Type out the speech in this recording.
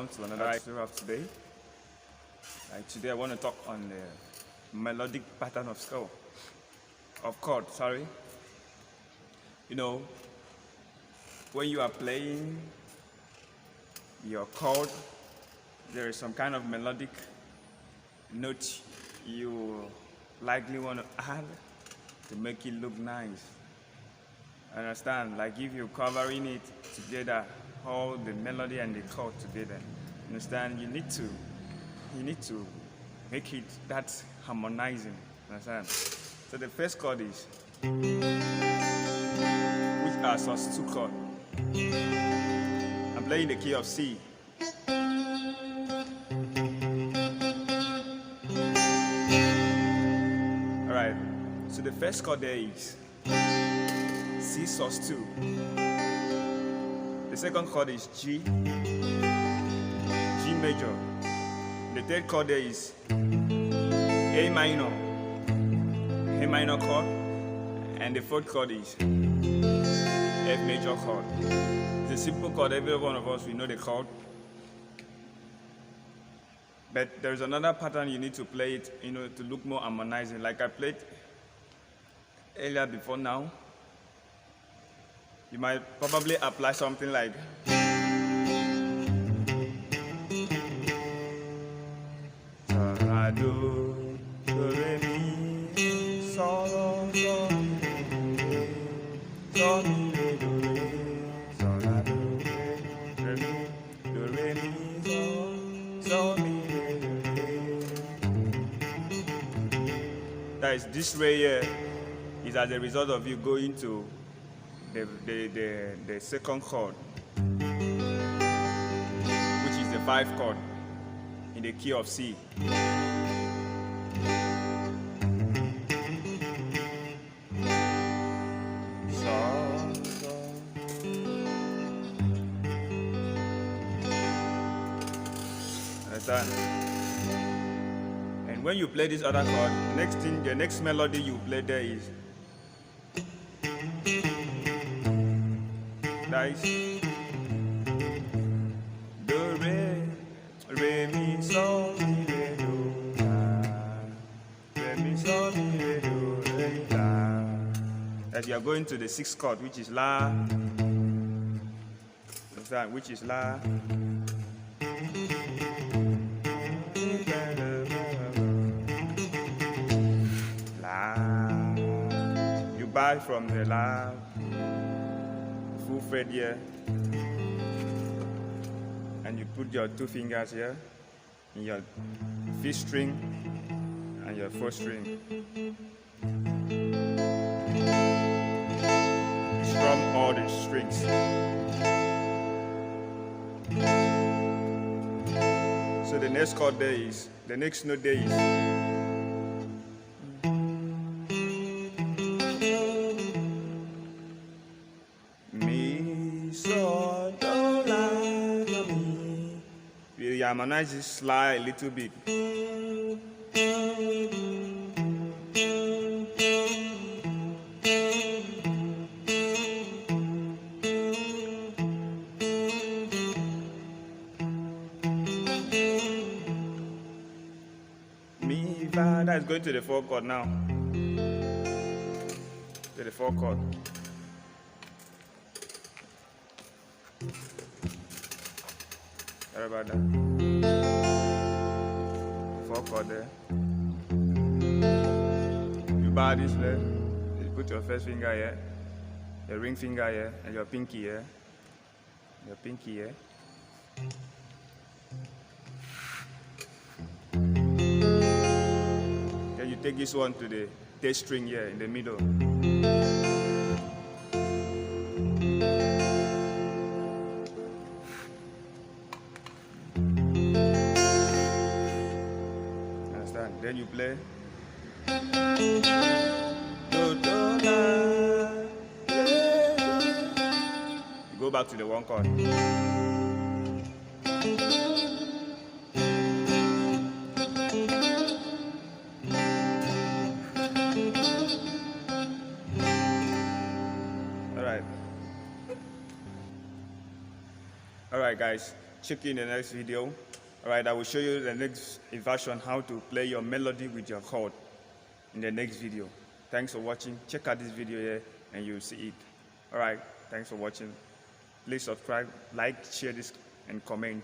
welcome to another tutorial of today. Today I want to talk on the melodic pattern of chord. Sorry. You know, when you are playing your chord, there is some kind of melodic note you likely want to add to make it look nice. Understand? Like if you're covering it together, all the melody and the chord together. Understand? You need to make it that harmonizing. Understand? So the first chord is, which are sus2 chord. I'm playing the key of C. Alright, so the first chord there is C sus2. The second chord is G major. The third chord there is A minor chord, and the fourth chord is F major chord. It's a simple chord. Every one of us, we know the chord. But there's another pattern you need to play it, to look more harmonizing. Like I played earlier before now. You might probably apply something like do, re, mi, sol, do, mi, sol, do, re, mi, sol, mi, That is, this way here is as a result of you going to the second chord, which is the 5th chord in the key of C. Understand? And when you play this other chord, the next melody you play there is do, re, mi, sol, mi, re, do, la. Re, mi, sol, mi, re, do, re, la. That you are going to the 6th chord, which is La. Understand? Which is La. La. You buy from the La. Full fret here, and you put your 2 fingers here in your 5th string and your 4th string. You strum all the strings. So the next chord there is, the next note there is Mi, sol, do, la, mi. We harmonize this slide a little bit. Mi, fa, that's going to the 4th chord now. To the 4th chord. Sorry about that. 4th chord there. You bar this there. You put your 1st finger here, your ring finger here, and your pinky here. Your pinky here. Then you take this one to the 3rd string here in the middle. Then you play. Do, do, la, re, do. You go back to the 1 chord. Alright guys, check you in the next video. All right, I will show you the next version how to play your melody with your chord in the next video. Thanks for watching. Check out this video here and you'll see it. All right, thanks for watching. Please subscribe, like, share this, and comment.